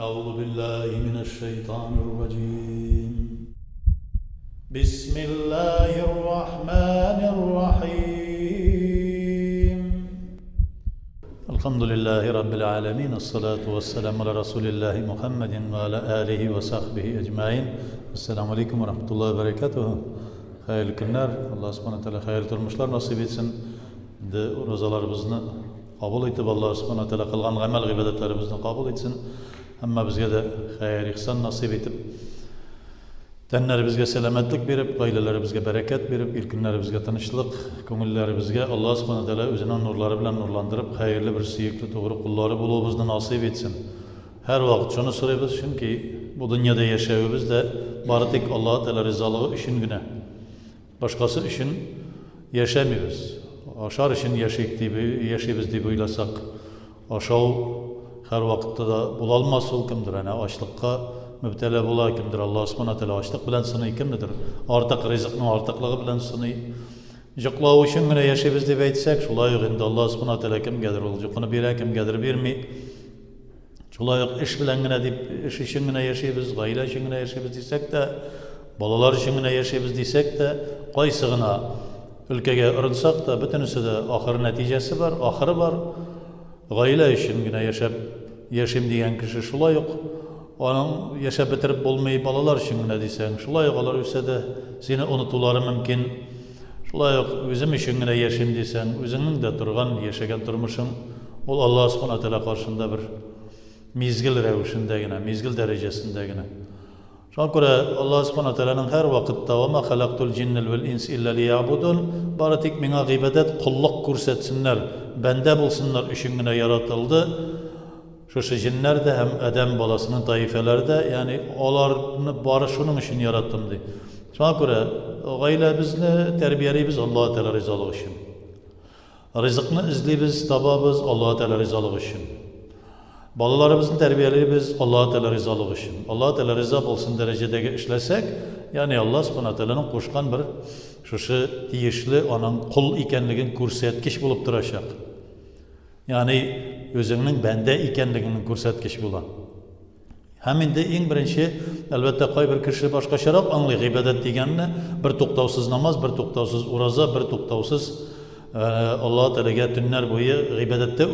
أعوذ بالله من الشيطان الرجيم. بسم الله الرحمن الرحيم. الحمد لله رب العالمين، الصلاة والسلام على رسول الله محمد وعلى آله وصحبه أجمعين. السلام عليكم ورحمة الله وبركاته. Hayırlı günler. Allah subhanahu teala hayırlı turmuşlar nasip etsin. Rozalarımızı kabul etip Allah subhanahu teala kılgan amel ibadetlerimizni kabul etsin. Ama bizge de hayır ihsan nasip etip tenlerimizge selametlik verip, ailelerimizge bereket verip, ilkinlerimizge tanışlık, köngüllerimizge Allah subhanahu teala özünün nurları bilen nurlandırıp hayırlı bir sıyıklı doğru kulları bulduğumuzu nasip etsin. Her vakit şunu soruyoruz çünkü bu dünyada yaşayıyoruz da bari Allah teala rızalığı işin güne. Başkası için yaşamıyoruz. Aşağı için yaşayız diye buylasak, aşağı her vakitte de bulalmaz ol kimdir? Yani açlıkka mübtela bula kimdir? Allah subhanahu teala açlık bilen sınıy kimdir? Artık rızıkның artıklığı bilen sınıy. Jıklağı için güne yaşayız diye aytsak, şulay yok indi Allah subhanahu teala kim gelir olacak? Onu bire kim gelir vermey. Şulay yok iş bilen güne deyip, iş için güne yaşayız, gayle için güne yaşayız diysek de, balalar için güne yaşayız diysek de, qaysıgına ülkege ırınsak da, bütünüsü de ahir neticesi var, ahırı var. Gayle için güne yaşayım diyen kişi şulay yok. Onun yaşap bitirip olmayı balalar için güne diysen, şulay yok olar öse de seni unutuları mümkün. Şulay yok özüm için güne yaşayım diysen, özünün de turgan, yaşayan turmuşun, ol Allah subhanahu teala karşında bir mizgil revişindegine, mizgil derecesindegine. Şuna göre Allah subhanahu teala'nın her vakitte وَمَا خَلَقْتُ الْجِنَّ وَالْاِنْسِ إِلَّا لِيَعْبُدُونَ bari tek bana gıybet, kulluk kursetsinler, bende bulsunlar işinine yaratıldı. Şu cinler de hem Adem balasının taifelerde, yani onlarını bari şunun için yarattım diye. Şuna göre gayle bizni terbiyeliyiz Allah Teala rızalığı için. Rızıkını izliyiz, tababız Allah Teala rızalığı için. Balalarımızın terbiyeliyiz Allah Teala rızalığı için. Allah Teala rıza olsun derecede işlesek, yani Allah subhanahu teala'nın koşkan bir şu tiyişli onun kul ikenligini kursetkiş bulup duracak. Yani özünün bende ikenligini kursetkiş bulan. Hemen de en birinci elbette kay bir kişi başka şarap anlıyor ibadet deganini bir to'xtavsiz namaz, bir to'xtavsiz uraza, bir to'xtavsiz Allah Teala'ga tunlar bo'yi ibodatda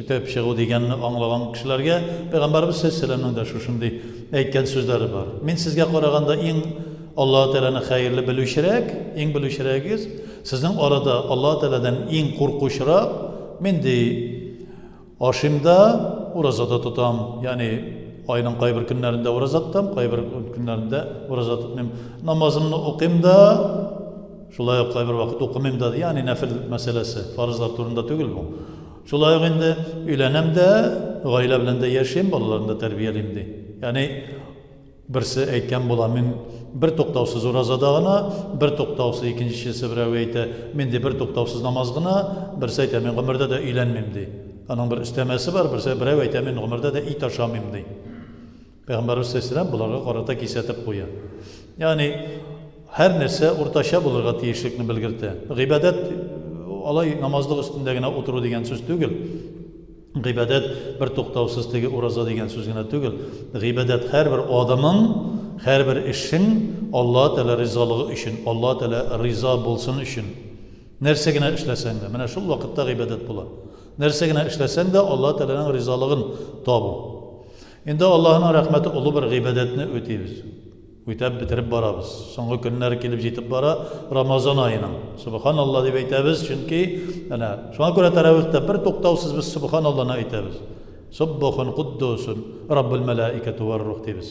o'tab shiqu deganini anglagan kishilarga Payg'ambarimiz sollallohu alayhi vasallamning da shunday aytgan so'zlari bor. Men sizga qaraganda eng Allah Teala'ni xayrli biluvchiroq, eng biluvchirogingiz, sizning orada Allah Teala'dan eng qo'rquvchiroq men de oshimda urazada tutam, ya'ni ayning qay bir kunlarida uroza tutam, qay bir kunlarida uroza tutmayman. Namozimni o'qiyman da şulay qay bir vaqt o'qimayman dedi. Ya'ni nafil masalasi, farzlar turunda tugul bu. Şulay endi uylanem de, oila bilan da yashayman, bolalarni da tarbiyalayman de. Ya'ni birisi aytgan bo'laman, bir to'xtavsiz urazadagina, bir to'xtavsiz ikkinchisi birov aytadi, men de bir to'xtavsiz namozgina, birisi aytadi men umrda da uylanmayman de. Onun bir istemesi var, birov aytadi men umrda da it tashamayman de. Payg'ambarimiz sollallohu alayhi vasallam bularga qarata kesatib qo'ygan. Ya'ni her narsa o'rtasha bo'lirga tiyishlikni bilgirdi. G'ibodat alay namozlik ustundagina o'tiru degan so'z tugul. G'ibodat bir to'xtavsizdagi uroza degan so'zgina tugul. G'ibodat har bir odamning, har bir ishing Alloh taolo rizolig'i uchun, Alloh taolo rizo bo'lsin uchun narsagina ishlasang-da, mana shu vaqtda g'ibodat bo'ladi. Narsagina ishlasang-da Alloh taoloning rizolig'ini tobu. Endi Allohning rahmati ulug' bir g'ibodatni o'taymiz. O'tab bitirib boramiz. So'nggi kunlar kelib yetib bora Ramazon oyining. Subhanalloh deb aytamiz, chunki ana shunga ko'ra taravihda bir to'xtavsiz biz subhanallohni aytamiz. Subbuhun quddusun Robbul malaikati var ruh deymiz.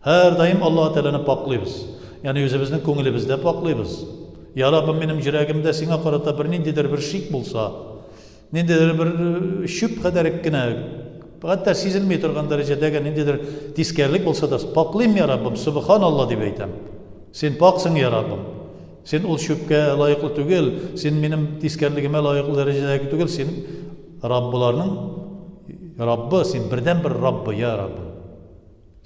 Har doim Alloh taolani poklaymiz. Ya'ni o'zimizning ko'nglimizda poklaymiz. Ya Rabbim, mening yuragimda senga qarata bir nindidir bir shik bo'lsa, nindidir bir shubha darakkina hatta sezilmay turgan darajadagi nindidir tiskarlik bo'lsa da poklayman ya Rabbim, subhanalloh deb aytaman. Sen poksing ya Rabbim. Sen ul shubga loyiqli tugul, sen mening tiskarligimga loyiqli darajadagi tugul, sen Robbularning Robbi, sen birdan bir Robbi ya Rabbim.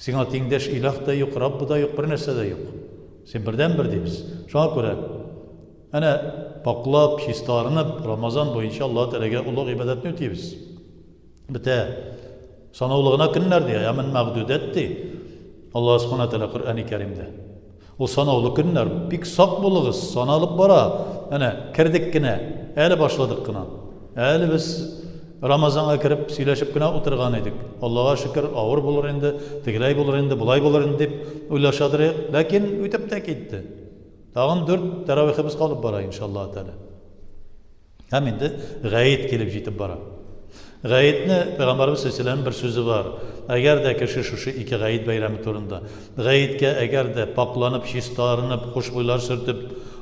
Senga tengdosh iloh da yo'q, Robbi da yo'q, bir narsa da yo'q. Sen birdan bir deymiz. Shunga ko'ra ana poklab, shistorinib Ramazon bo'yicha Alloh taolaga ulug' ibodatni o'taymiz. Bitta Sanavlığına günler diye hemen mağdud etti. Allah subhanahu wa ta'ala Kur'an-ı Kerim'de. O sanavlı günler bir sak buluruz, sanalıp bara. Yani kirdik yine, eli başladık yine. Eli biz Ramazan'a kirip, sileşip yine oturgan edik. Allah'a şükür ağır bulur indi, tigilay bulur indi, bulay bulur indi deyip uylaşadır. Lakin ütüp de gitti. Dağın 4 teravihimiz kalıp bara inşallah Teala. Hem indi gayet gelip jitip bara. Gayetni Peygamberimiz sallallahu bir sözü var. Eğer de kişi şu iki gayet bayramı turunda. Gayetke eğer de paklanıp, şistaranıp, hoşbuylar sürtüp,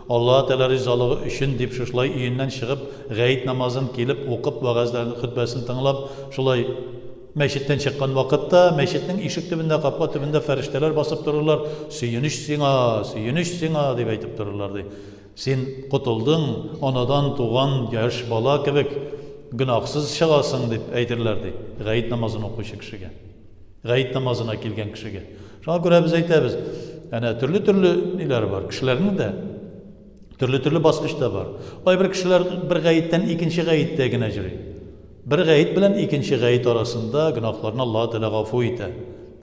Allah Teala rizalığı için deyip şuşlay iyinden çıkıp, gayet namazını gelip, okup, vaazlarını, hutbesini tınlap, şulay meşitten çıkan vakitte, meşitten ışık tübünde, kapı tübünde ferişteler basıp dururlar. Suyunuş sina deyip aytıp dururlardı. Sen kutuldun, anadan tuğan yaş bala kebek, günahsız şağasın deyip aytırlardı. Gayet namazını okuyuş kişiye. Gayet namazına kelgen kişiye. Şuna göre biz aytamiz. Yani türlü neler var. Kişilerin de türlü basqıçta var. Oy bir kişiler bir gayetden ikinci gayette gineciri. Bir gayet bilen ikinci gayet arasında günahlarını Allah Teala gafu ite.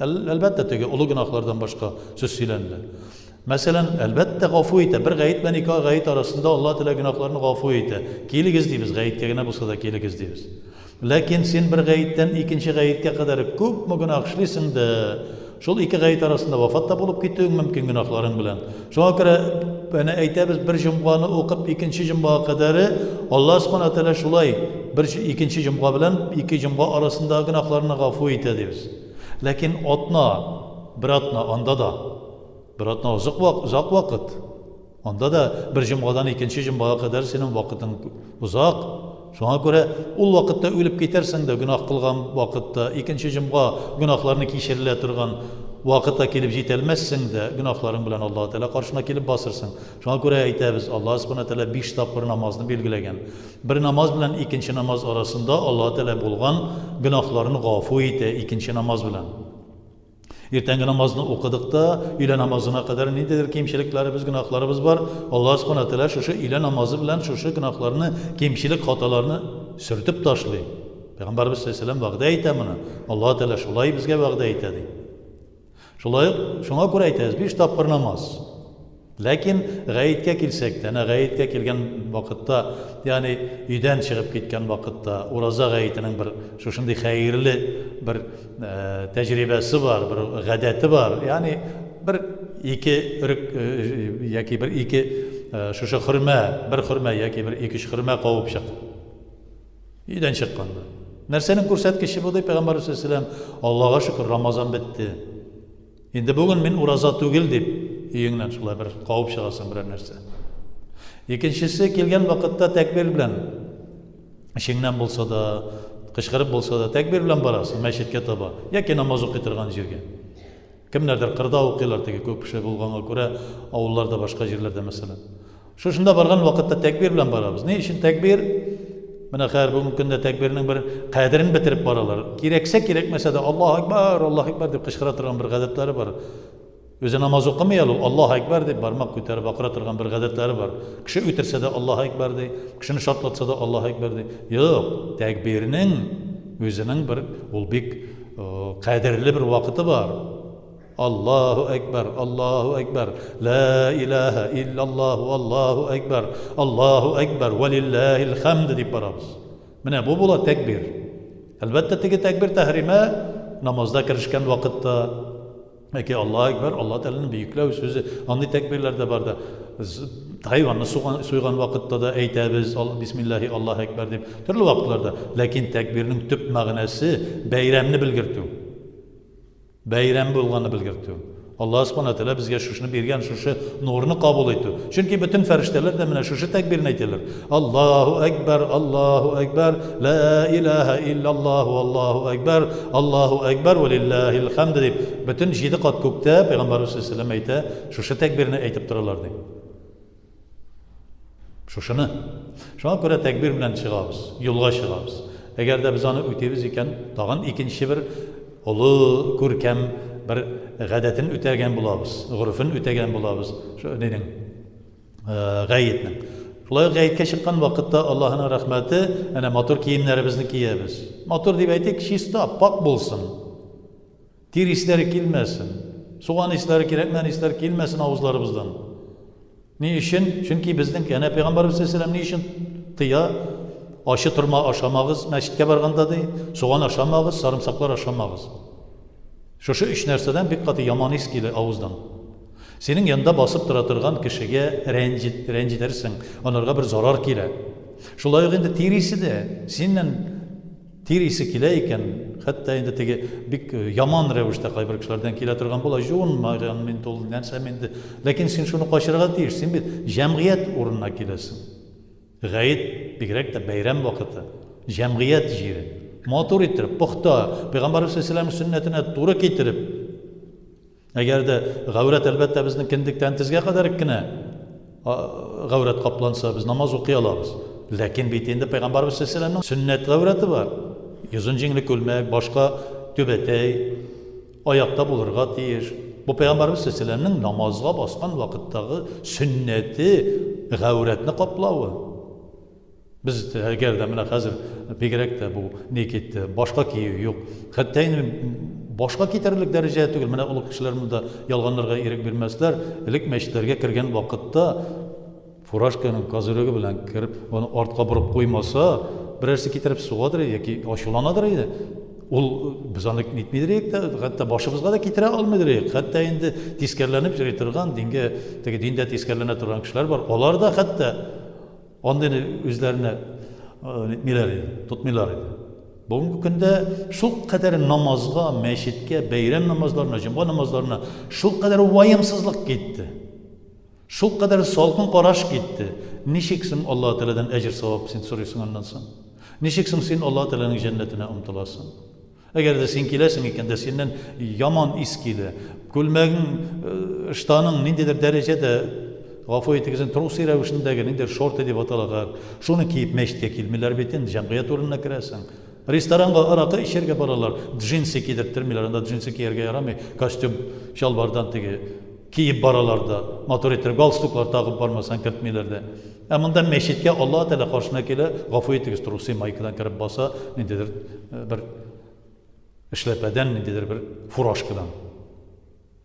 Elbette tege ulu günahlardan başka söz söylenirler. Mesela elbette gafu ite. Bir gayet bilen iki gayet arasında Allah Teala günahlarını gafu ite. Kiyiligiz deybiz. Gayetke gine bulsa da kiyiligiz deybiz. Lakin sen bir gayetten ikinci gayetke kadar köp mü günah işlisin de şol iki gayet arasında vafat da bulup gittiğin mümkün günahların bilen. Şuna göre bana aytamiz bir cumbanı okup ikinci cumbağa kadarı Allah subhanahu wa ta'ala şulay bir ikinci cumba bilen iki cumba arasında günahlarını gafu ite deybiz. Lakin bir atna anda da bir atna uzak vakit. Onda da bir cumbadan ikinci cumbağa kadar senin vakitin uzak. Şuna göre ul vakitte ölüp gidersen de günah kılgan vakitte ikinci cumba günahlarını kişirile turgan vakitte kelip jetelmezsin de günahların bilen Allah Teala karşına kelip basırsın. Şuna göre aytamiz Allah subhanahu teala 5 tapır namazını belgilegen. Bir namaz bilen ikinci namaz arasında Allah Teala bulgan günahlarını gafu ite ikinci namaz bilen. Ertengi namazını okudıkta ile namazına kadar nedir kemşiliklerimiz, günahlarımız var. Allah subhanahu teala şu ile namazı bilen şu günahlarını, kemşilik hatalarını sürtüp taşlıyor. Peygamberimiz sallallahu aleyhi ve sellem vaqda aytamını. Allah Teala şulay bizge vaqda aytadi. Şuna göre aytamiz, 5 tapır namaz. Lakin gayetke kelsek de, gayetke kelgen vakitte, yani uydan çıkıp gitken vakitte, uraza gayetinin bir şuşunday hayırlı bir tecrübesi var, bir gadeti var. Yani bir iki yaki bir iki şuşa hırma yaki bir iki hırma kavup çıktı. Uydan çıkkanda. Nersenin ko'rsatkisi bu deyip Peygamber sallallahu aleyhi ve sellem Allah'a şükür Ramazan bitti. Endi bugün men uraza tugil deyip yiyingden şulay bir kavup çıgasın bir narsa. İkincisi kelgen vakitte tekbir bilen işingden bolsa da, kışkırıp bolsa da tekbir bilen barasın meşitke taba. Yaki namaz okuyturgan jerge. Kimlerdir qırda okuylar tege köp kişi bulganga göre avullarda başka yerlerde mesela. Şunda bargan vakitte tekbir bilen barabız. Ne için tekbir? Mana xayr bugünkü kunda tekbirning bir qadrini bitirip baralar. Kerekmese de Allahu Ekber deb qışkıra turgan bir gadetlari var. O'zi namoz o'qimayal Allohu akbar deb barmoq ko'tarib baqira turgan bir gadetlari var. Kishi o'tirsa da Allohu akbar deb, kishini shotlatsa da Allohu akbar deb. Yo'q, takbirning o'zining bir ulbek qadrli bir vaqti bor. Allohu akbar, la ilaha illalloh, Allohu akbar va lillahil hamd deb boramiz. Mana bu bo'ladi takbir. Albatta tegi takbir tahrima namozda kirishgan vaqtda Peki Allahu Ekber, Allah Teala'nın büyüklev sözü. Anlı tekbirlerde var da hayvanı soygan vakitte da eytebiz, Bismillahi Allahu Ekber deyip türlü vakitlerde. Lakin tekbirinin tüp mağnası beyramni bilgirtiyor. Beyram bo'lganini bilgirtiyor. Allah subhanahu teala bizga shuni bergan, shu nurni qabul etdi. Chunki bütün farishtalar da mana shu takbirni aytadilar. Allahu akbar, la ilaha illalloh, Allahu akbar va lillahil hamd deb bütün 7 qat ko'kda Payg'ambarimiz sollallohu alayhi vasallam ayta, shu takbirni aytib turarlardi. Shuni. Shunga ko'ra takbir bilan chiqamiz, yo'lga chiqamiz. Agarda biz uni o'taymiz ekan, tag'in ikkinchi bir ulu ko'rkam bir g'adatini o'tagan bo'lamiz, urfini o'tagan bo'lamiz. Shu dening g'ayetni. Шулай гаеткә чыккан вакытта Аллаһның рәхмәте, әнә матур киемнәребезне киябез. Матур дип әйтик, чиста, пак булсын. Тир исләре килмәсен. Суган исләре кирәкмәгән исләр килмәсен авызларыбыздан. Ни өчен? Чөнки безнең әнә Пәйгамбәрбез саллаллаһу алейһи ва сәлләм ни өчен тыя? Ашы турма ашамагыз, мәчеткә барганда ди, суган ашамагыз, сарымсаклар ашамагыз. Шушы өч нәрсәдән бик каты яман ис килә авыздан. Синең янда басып тора торган кешегә рәнҗитерсең, анарга бер зарар килә. Шулай ук инде тирисе дә, синнән тирисе килә икән, хәтта инде теге бик яман рәвештә кайбер кешеләрдән килә торган була, җуынмаган мин тол нәрсәм инде. Ләкин син шуны качырга тиеш, син бит җәмгыять урынына киләсең. Гаит бигрәк тә бәйрәм вакыты, җәмгыять җире. Матур иттереп, пөхтә, Пәйгамбәрбез саллаллаһу алейһи ва сәлләм сөннәтенә туры китереп. Әгәр дә гаврат әлбәттә безнең киндектән тезгә кадәр кенә гаврат капланса, без намаз укый алабыз. Ләкин бит инде Пәйгамбәрбез саллаллаһу алейһи ва сәлләмнең сөннәт гавраты бар. Йөзен җиңле күлмәк, башка төбәтәй, аякта булырга тиеш. Бу Пәйгамбәрбез саллаллаһу алейһи ва сәлләмнең намазга баскан вакыттагы сөннәте гавратны каплавы. Biz əgər də mənə xəzir bigərək də bu ne getdi, başqa kiyi yox. Hətta başqa kiterlik dərəcəyə түгел. Mənə ulu kişilərimiz də yalğanlarga erək bilməslər. İlk məşitlərə kirgan vaqtda furashkanın kazırığı bilən kirib, onu artqa burub qoymasa, birərsi kitirib suğadır yoki aşulanadır idi. Ул biz аны нитмидирек дә, хәтта башыбызга да китерә алмыйдырек. Хәтта инде тискәрләнеп йөри торган, теге диндә тискәрләнә торган кешеләр бар. Алар да хәтта Ondan üzerine nitmiler idi, tutmilar idi. Bugünkü günde şu kadar namazga, meşitke, beyram namazlarına, cuma namazlarına şu kadar vayımsızlık gitti. Şu kadar salkın qaraş gitti. Nişiksin Allah Teala'dan ecir savab sen soruyorsun ondan sonra. Nişiksin sen Allah Teala'nın cennetine umtulasın. Eğer de sen kilesin iken de senden yaman iskile, külmeğin, iştanın nindedir derecede Гафу итегезен трусы рәвешендәге ниндер шорт дип аталаган. Шуны киеп мәчеткә килмиләр бит инде, җәмгыять урынына керәсең. Ресторанга аракы ишәргә баралар. Джинсы кидерттермиләр, анда джинсы кияргә ярамый. Костюм, шалбардан теге киеп баралар да. Матур иттереп галстуклар тагып бармасаң кертмиләр дә. Ә монда мәчеткә Алла Тәала каршына килә, гафу итегез трусы майкадан кереп баса, ниндидер бер эшләпәдән, ниндидер бер фуражкадан.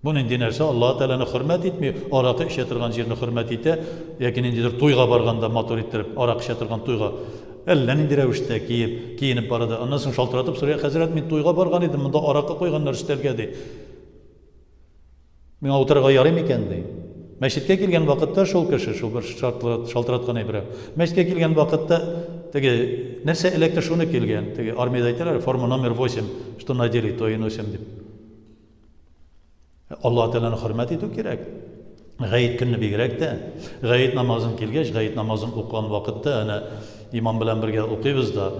Бу нинди нәрсә Алла Тәаланы хөрмәт итми, аракы эчә торган җирне хөрмәт итә, яки ниндидер туйга барганда матур иттереп, аракы эчә торган туйга әллә нинди рәвештә киенеп барады. Аннан соң шалтыратып сорый, хәзрәт, мин туйга барган идем, монда аракы куйганнар өстәлгә ди. Миңа утырырга ярый микән ди. Мәчеткә килгән вакытта шул кеше, шул бер шалтыраткан әйбер. Мәчеткә килгән вакытта теге нәрсә электр шуны килгән, теге армиядә әйтәләр, форма номер 8, что надели, то и носим дип. Алла Тәаланы хөрмәт итү кирәк. Гаит көнне бигрәк тә. Гаит намазын килгәч, гаит намазын укыган вакытта, әнә имам белән бергә укыйбыз да.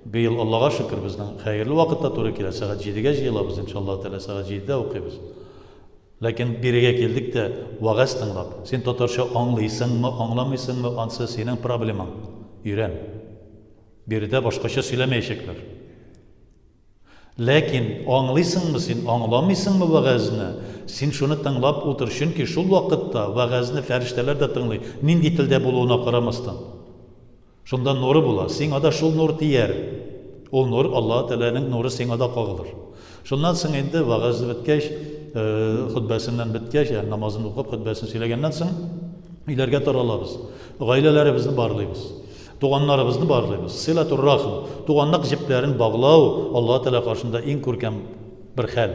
Быел Аллага шөкер безнең хәерле вакытта туры килә. Сәгать 7-гә җыелабыз иншаллаһ Тәала, сәгать 7-дә укыйбыз. Ләкин бирегә килдек тә вагаз тыңлап. Син татарча аңлыйсыңмы, аңламыйсыңмы, ансы синең проблемаң. Өйрән. Биредә башкача сөйләмәячәкләр. Ләкин аңлыйсыңмы син, аңламыйсыңмы вагазны? Син шуны тыңлап утыр, чөнки шул вакытта вагазны фәрештәләр дә тыңлый, нинди телдә булуына карамастан. Шунда нуры була, сиңа да шул нур тияр. Ул нур Алла Тәаләнең нуры сиңа да кагылыр. Шуннан соң инде вагазы беткәч, хутбасыннан беткәч, намазын укып, хутбасын сөйләгәннән соң өйләргә таралабыз. Гаиләләребезне барлыйбыз. Туганнарыбызны барлыйбыз. Силатур рахм, туганлык җепләрен баглау Алла Тәала каршында иң күркәм бер хәл.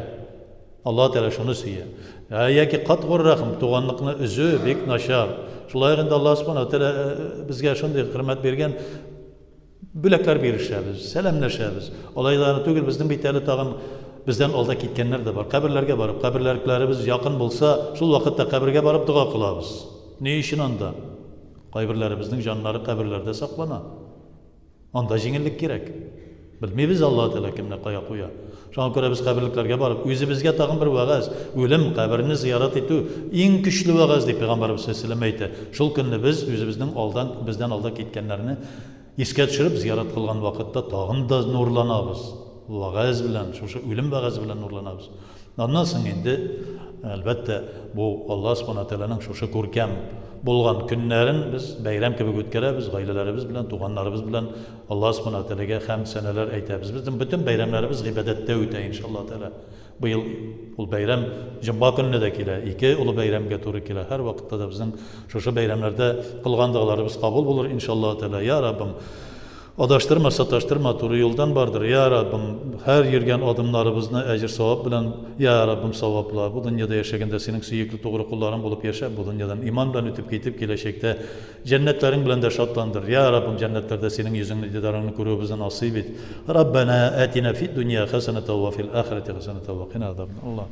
Алла Тәала шуны сөйә. Яки катгур рахм, туганлыкны үзү бик начар. Шулай инде Алла Субханаһу Тәала безгә шундый хөрмәт биргән, бүләкләр биришәбез, сәламләшәбез. Алайдан түгел безнең бит әле тагын бездән алда киткәннәр дә бар. Каберләргә барып, каберләребез якын булса, шул вакытта кабергә барып дуга кылабыз. Ни өчен анда? Кайберләребезнең җаннары каберләрдә саклана. Анда җиңеллек кирәк. Белмибез Алла Тәала кемне кая куя. Шуңа күрә без каберлекләргә барып, үзебезгә тагын бер вагаз, үлем каберне зиярат итү иң көчле вагаз дип Пәйгамбәрбез саллаллаһу алейһи ва сәлләм әйтә. Шул көнне без үзебезнең бездән алда киткәннәрне искә төшереп зиярат кылган вакытта тагын да нурланабыз. Вагаз белән, шушы үлем вагаз белән нурланабыз. Аннан соң инде әлбәттә бу Алла Субханаһу Тәаланың шушы күркәм bo'lgan kunlarin biz bayram kebek o'tkazamiz, oilalarimiz bilan, tuğanlarımız bilan Alloh subhanahu va taolaga hamd sanalar aytamiz. Bizning butun bayramlarimiz ibodatda o'tadi inshaalloh taolo. Bu yıl ul bayram Cuma gününe de kela, iki ulu bayramga to'g'ri kela. Her vaqtda da bizning şu bayramlarda qilganliglarimiz qabul bo'lur inshaalloh taolo. Ya Rabbim, adaştırma, sataştırma, to'g'ri yo'ldan bardır. Ya Rabbim, her yurgan adımlarımızı ecir savab bilan, Ya Rabbim savabla. Bu dünyada yaşaganda sening suyukli to'g'ri qullaring bo'lib yashab, bu dunyodan iman bilan o'tib ketib kelajakda jannatlaring bilan da şadlandır. Ya Rabbim, jannatlerde sening yuzingni didoringni ko'rishimizni nasib et. Rabbana atina fid dunya hasanatan va fil akhirati hasanatan va qina azabannar.